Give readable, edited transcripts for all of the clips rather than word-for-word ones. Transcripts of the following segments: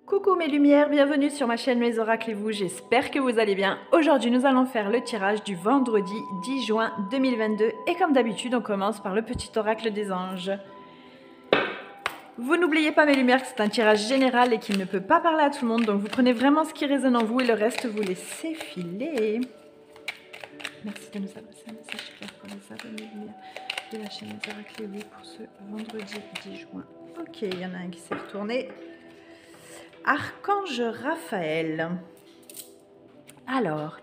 Coucou mes lumières, bienvenue sur ma chaîne Mes Oracles et vous, j'espère que vous allez bien. Aujourd'hui nous allons faire le tirage du vendredi 10 juin 2022 et comme d'habitude on commence par le petit oracle des anges. Vous n'oubliez pas mes lumières que c'est un tirage général et qu'il ne peut pas parler à tout le monde, donc vous prenez vraiment ce qui résonne en vous et le reste vous laissez filer. Merci de nous adresser un message clair pour les abonnés lumières de la chaîne Mes Oracles et vous pour ce vendredi 10 juin. Ok, il y en a un qui s'est retourné. Archange Raphaël. Alors,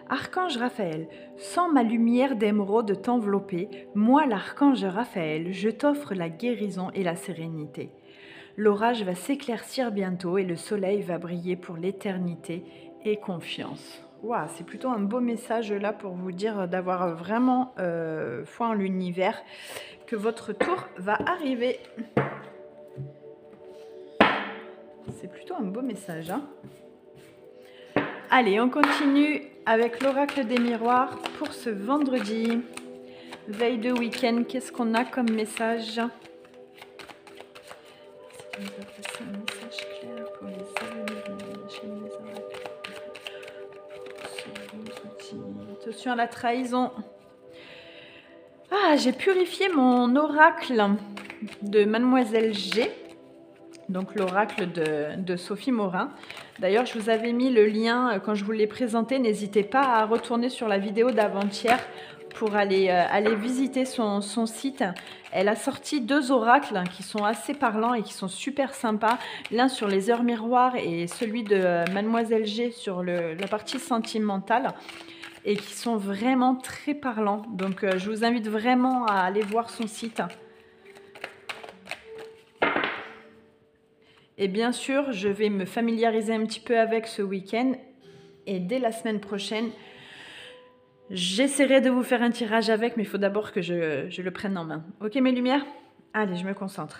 Archange Raphaël, sans ma lumière d'émeraude t'envelopper, moi l'archange Raphaël, je t'offre la guérison et la sérénité. L'orage va s'éclaircir bientôt et le soleil va briller pour l'éternité et confiance. Waouh, c'est plutôt un beau message là pour vous dire d'avoir vraiment foi en l'univers, que votre tour va arriver. C'est plutôt un beau message. Hein. Allez, on continue avec l'oracle des miroirs pour ce vendredi. Veille de week-end, qu'est-ce qu'on a comme message? Un message clair pour les abonnés de la chaîne Mes Oracles. Attention à la trahison. Ah, j'ai purifié mon oracle de Mademoiselle G. Donc l'oracle de Sophie Morin. D'ailleurs, je vous avais mis le lien quand je vous l'ai présenté. N'hésitez pas à retourner sur la vidéo d'avant-hier pour aller visiter son site. Elle a sorti 2 oracles qui sont assez parlants et qui sont super sympas. L'un sur les heures miroirs et celui de Mademoiselle G sur la partie sentimentale. Et qui sont vraiment très parlants. Donc je vous invite vraiment à aller voir son site. Et bien sûr, je vais me familiariser un petit peu avec ce week-end. Et dès la semaine prochaine, j'essaierai de vous faire un tirage avec, mais il faut d'abord que je le prenne en main. Ok mes lumières? Allez, je me concentre.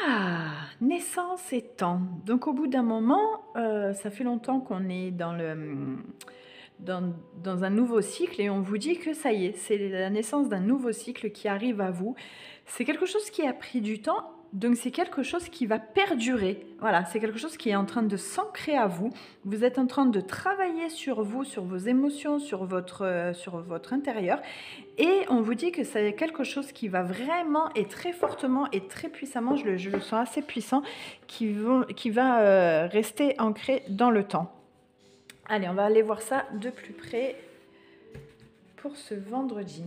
Ah, naissance et temps. Donc au bout d'un moment, ça fait longtemps qu'on est dans un nouveau cycle et on vous dit que ça y est, c'est la naissance d'un nouveau cycle qui arrive à vous. C'est quelque chose qui a pris du temps, donc c'est quelque chose qui va perdurer. Voilà, c'est quelque chose qui est en train de s'ancrer à vous. Vous êtes en train de travailler sur vous, sur vos émotions, sur votre intérieur. Et on vous dit que c'est quelque chose qui va vraiment et très fortement et très puissamment, je le sens assez puissant, qui va rester ancré dans le temps. Allez, on va aller voir ça de plus près pour ce vendredi.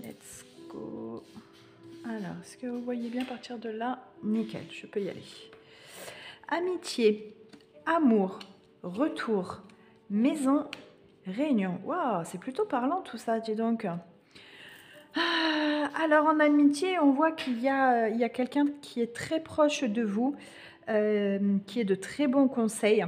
Let's go. Alors, est-ce que vous voyez bien partir de là? Nickel, je peux y aller. Amitié, amour, retour, maison, réunion. Waouh, c'est plutôt parlant tout ça, dis donc. Alors en amitié, on voit qu'il y a quelqu'un qui est très proche de vous, qui est de très bons conseils.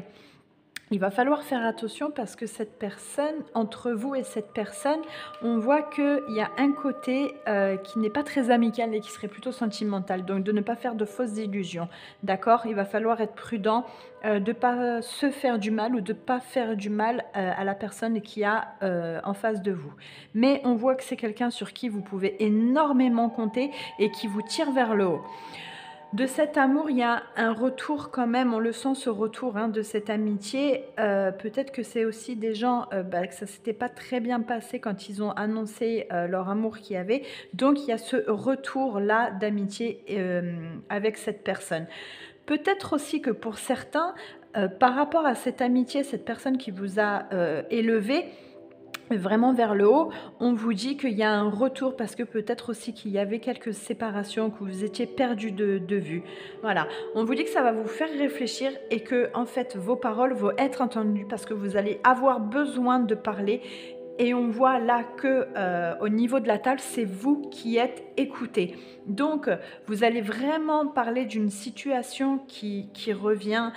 Il va falloir faire attention parce que cette personne, entre vous et cette personne, on voit qu'il y a un côté qui n'est pas très amical et qui serait plutôt sentimental. Donc de ne pas faire de fausses illusions, d'accord? Il va falloir être prudent, de ne pas se faire du mal ou de ne pas faire du mal à la personne qui a en face de vous. Mais on voit que c'est quelqu'un sur qui vous pouvez énormément compter et qui vous tire vers le haut. De cet amour, il y a un retour quand même, on le sent ce retour de cette amitié. Peut-être que c'est aussi des gens que ça ne s'était pas très bien passé quand ils ont annoncé leur amour qu'il y avait. Donc il y a ce retour-là d'amitié avec cette personne. Peut-être aussi que pour certains, par rapport à cette amitié, cette personne qui vous a élevé, vraiment vers le haut, on vous dit qu'il y a un retour parce que peut-être aussi qu'il y avait quelques séparations, que vous étiez perdu de vue. Voilà, on vous dit que ça va vous faire réfléchir et que en fait vos paroles vont être entendues parce que vous allez avoir besoin de parler Et on voit là que au niveau de la table, c'est vous qui êtes écouté. Donc, vous allez vraiment parler d'une situation qui revient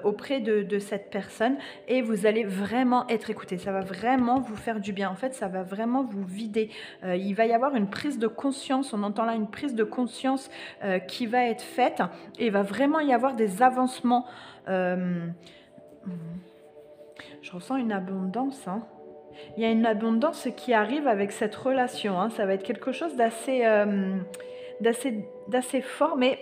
auprès de cette personne et vous allez vraiment être écouté. Ça va vraiment vous faire du bien. En fait, ça va vraiment vous vider. Il va y avoir une prise de conscience. On entend là une prise de conscience qui va être faite et il va vraiment y avoir des avancements. Je ressens une abondance, hein. Il y a une abondance qui arrive avec cette relation, hein. Ça va être quelque chose d'assez fort, mais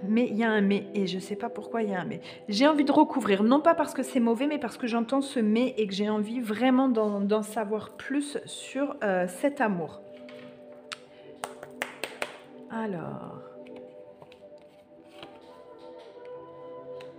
il y a un mais, et je ne sais pas pourquoi il y a un mais. J'ai envie de recouvrir, non pas parce que c'est mauvais, mais parce que j'entends ce mais et que j'ai envie vraiment d'en savoir plus sur cet amour. Alors...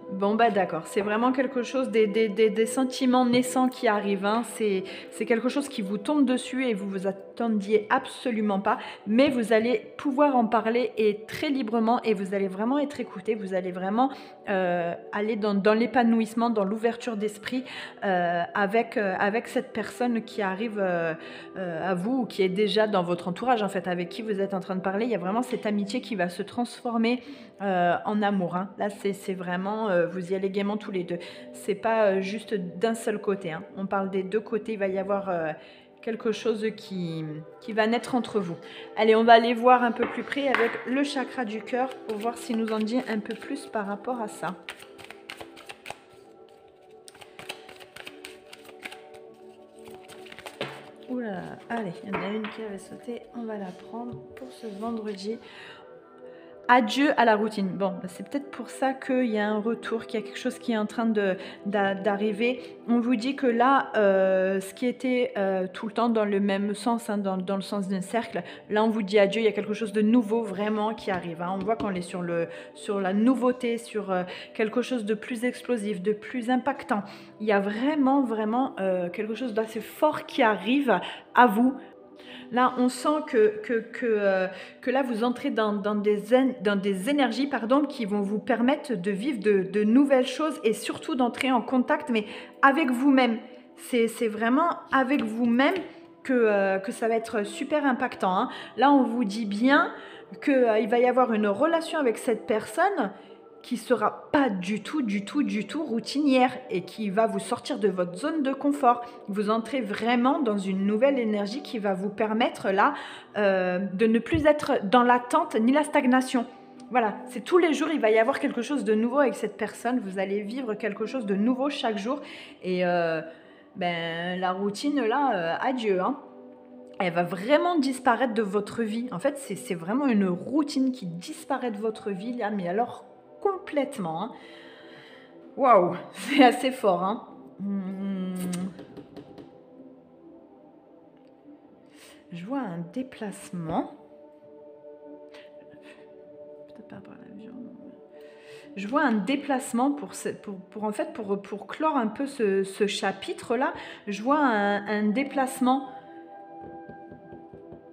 Bon bah d'accord, c'est vraiment quelque chose, des sentiments naissants qui arrivent, hein. C'est quelque chose qui vous tombe dessus et vous vous attendiez absolument pas, mais vous allez pouvoir en parler et très librement et vous allez vraiment être écouté, vous allez vraiment aller dans l'épanouissement, dans l'ouverture d'esprit avec cette personne qui arrive à vous ou qui est déjà dans votre entourage en fait, avec qui vous êtes en train de parler. Il y a vraiment cette amitié qui va se transformer en amour, hein. Là c'est vraiment vous y allez gaiement tous les deux, c'est pas juste d'un seul côté, hein. On parle des deux côtés, il va y avoir quelque chose qui va naître entre vous. Allez, on va aller voir un peu plus près avec le chakra du cœur pour voir s'il nous en dit un peu plus par rapport à ça. Oula, allez, il y en a une qui avait sauté, on va la prendre pour ce vendredi. Adieu à la routine. Bon, c'est peut-être pour ça qu'il y a un retour, qu'il y a quelque chose qui est en train d'arriver. On vous dit que là, ce qui était tout le temps dans le même sens, hein, dans le sens d'un cercle, là on vous dit adieu, il y a quelque chose de nouveau vraiment qui arrive, hein. On voit qu'on est sur la nouveauté, sur quelque chose de plus explosif, de plus impactant. Il y a vraiment quelque chose d'assez fort qui arrive à vous. Là, on sent que là, vous entrez dans des énergies qui vont vous permettre de vivre de nouvelles choses et surtout d'entrer en contact, mais avec vous-même. C'est vraiment avec vous-même que ça va être super impactant, hein. Là, on vous dit bien qu'il va y avoir une relation avec cette personne qui sera pas du tout routinière et qui va vous sortir de votre zone de confort. Vous entrez vraiment dans une nouvelle énergie qui va vous permettre là de ne plus être dans l'attente ni la stagnation. Voilà, c'est tous les jours, il va y avoir quelque chose de nouveau avec cette personne. Vous allez vivre quelque chose de nouveau chaque jour. Et la routine là, adieu, hein. Elle va vraiment disparaître de votre vie. En fait, c'est vraiment une routine qui disparaît de votre vie là, mais alors complètement, hein. Waouh, c'est assez fort, hein. Je vois un déplacement. Peut-être pas par l'avion. Je vois un déplacement pour clore un peu ce chapitre-là. Je vois un déplacement.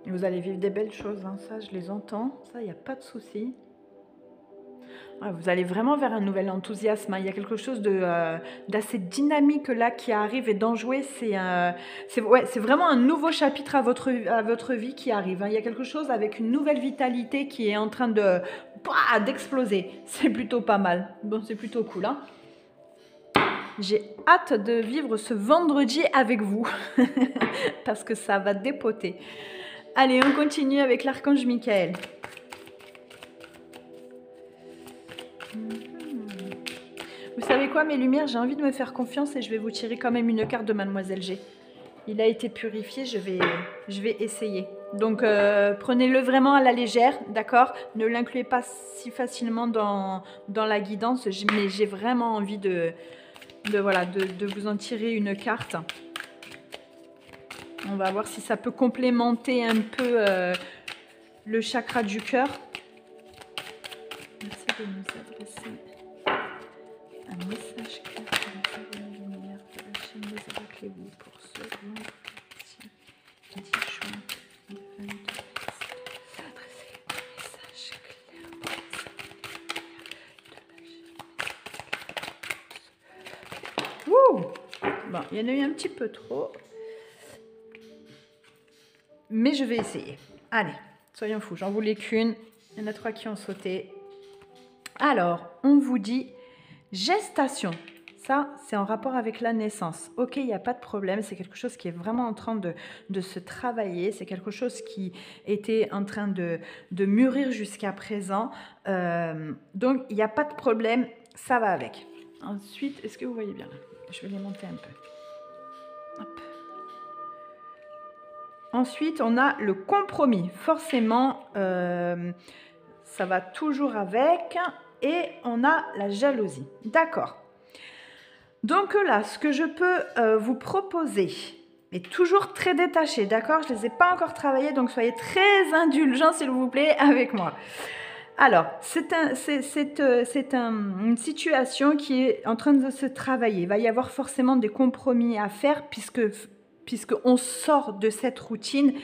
Vous allez vivre des belles choses, hein. Ça, je les entends. Ça, il n'y a pas de souci. Vous allez vraiment vers un nouvel enthousiasme, hein. Il y a quelque chose d'assez dynamique là qui arrive et d'enjoué. C'est vraiment un nouveau chapitre à votre vie qui arrive, hein. Il y a quelque chose avec une nouvelle vitalité qui est en train d'exploser. C'est plutôt pas mal. Bon, c'est plutôt cool, hein. J'ai hâte de vivre ce vendredi avec vous parce que ça va dépoter. Allez, on continue avec l'archange Michael. Vous savez quoi, mes lumières, j'ai envie de me faire confiance et je vais vous tirer quand même une carte de Mademoiselle G. Il a été purifié, je vais essayer. Donc, prenez-le vraiment à la légère, d'accord? Ne l'incluez pas si facilement dans la guidance, mais j'ai vraiment envie de vous en tirer une carte. On va voir si ça peut complémenter un peu le chakra du cœur. Merci de nous adresser un message clair pour nous la lumière de la chaîne des oracles pour ce vendredi 10 juin 2022. Adresser un message clair pour la chaîne de la chaîne. Wouh! Bon, il y en a eu un petit peu trop. Mais je vais essayer. Allez, soyons fous, j'en voulais qu'une. Il y en a 3 qui ont sauté. Alors, on vous dit gestation. Ça, c'est en rapport avec la naissance. Ok, il n'y a pas de problème. C'est quelque chose qui est vraiment en train de se travailler. C'est quelque chose qui était en train de mûrir jusqu'à présent. Donc, il n'y a pas de problème. Ça va avec. Ensuite, est-ce que vous voyez bien? Je vais les monter un peu. Hop. Ensuite, on a le compromis. Forcément, ça va toujours avec. Et on a la jalousie. D'accord. Donc là, ce que je peux vous proposer, mais toujours très détaché, d'accord? Je ne les ai pas encore travaillés, donc soyez très indulgents, s'il vous plaît, avec moi. Alors, c'est une situation qui est en train de se travailler. Il va y avoir forcément des compromis à faire puisqu'on sort de cette routine.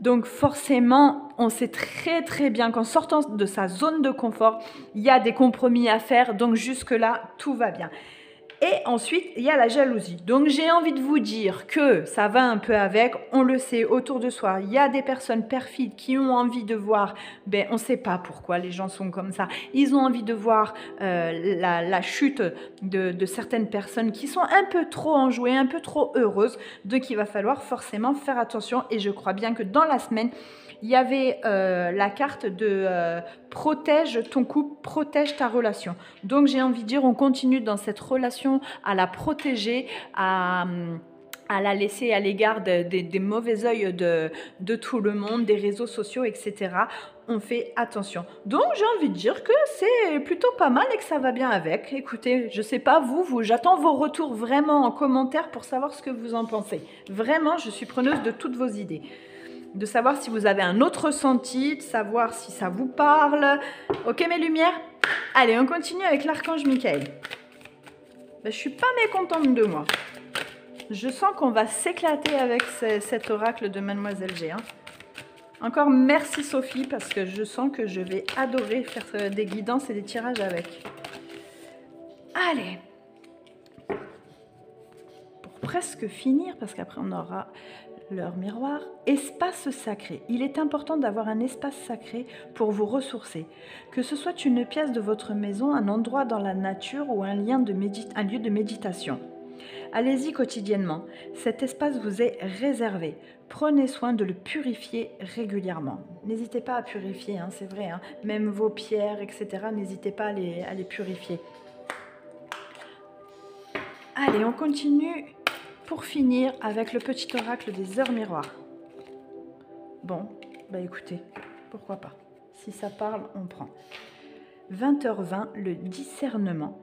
Donc forcément, on sait très très bien qu'en sortant de sa zone de confort, il y a des compromis à faire. Donc jusque-là, tout va bien. Et ensuite, il y a la jalousie. Donc, j'ai envie de vous dire que ça va un peu avec. On le sait, autour de soi, il y a des personnes perfides qui ont envie de voir, on ne sait pas pourquoi les gens sont comme ça. Ils ont envie de voir la chute de certaines personnes qui sont un peu trop enjouées, un peu trop heureuses. Donc, il va falloir forcément faire attention. Et je crois bien que dans la semaine, il y avait la carte de protège ton couple, protège ta relation. Donc, j'ai envie de dire, on continue dans cette relation à la protéger, à la laisser à l'égard des mauvais œils de tout le monde, des réseaux sociaux, etc. On fait attention. Donc, j'ai envie de dire que c'est plutôt pas mal et que ça va bien avec. Écoutez, je sais pas vous, j'attends vos retours vraiment en commentaire pour savoir ce que vous en pensez. Vraiment, je suis preneuse de toutes vos idées. De savoir si vous avez un autre ressenti, de savoir si ça vous parle. Ok mes lumières? Allez, on continue avec l'archange Michael. Je ne suis pas mécontente de moi. Je sens qu'on va s'éclater avec cet oracle de Mademoiselle G. Encore merci Sophie, parce que je sens que je vais adorer faire des guidances et des tirages avec. Allez. Pour presque finir, parce qu'après on aura leur miroir, espace sacré. Il est important d'avoir un espace sacré pour vous ressourcer. Que ce soit une pièce de votre maison, un endroit dans la nature ou un lieu de méditation. Allez-y quotidiennement. Cet espace vous est réservé. Prenez soin de le purifier régulièrement. N'hésitez pas à purifier, c'est vrai. Même vos pierres, etc. N'hésitez pas à les purifier. Allez, on continue. Pour finir avec le petit oracle des heures miroirs. Bon, écoutez, pourquoi pas. Si ça parle, on prend. 20h20, le discernement.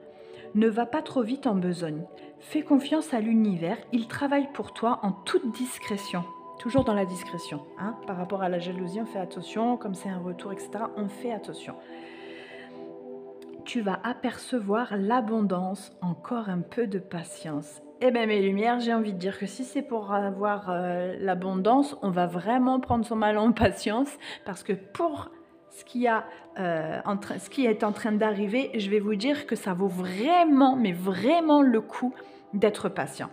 Ne va pas trop vite en besogne. Fais confiance à l'univers, il travaille pour toi en toute discrétion. Toujours dans la discrétion. Par rapport à la jalousie, on fait attention. Comme c'est un retour, etc., on fait attention. Tu vas apercevoir l'abondance, encore un peu de patience. Eh bien mes lumières, j'ai envie de dire que si c'est pour avoir l'abondance, on va vraiment prendre son mal en patience, parce que pour ce qui est en train d'arriver, je vais vous dire que ça vaut vraiment, mais vraiment le coup d'être patient.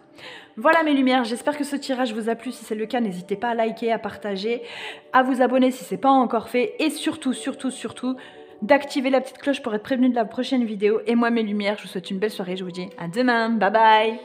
Voilà mes lumières, j'espère que ce tirage vous a plu. Si c'est le cas, n'hésitez pas à liker, à partager, à vous abonner si ce n'est pas encore fait, et surtout, d'activer la petite cloche pour être prévenu de la prochaine vidéo. Et moi mes lumières, je vous souhaite une belle soirée, je vous dis à demain, bye bye.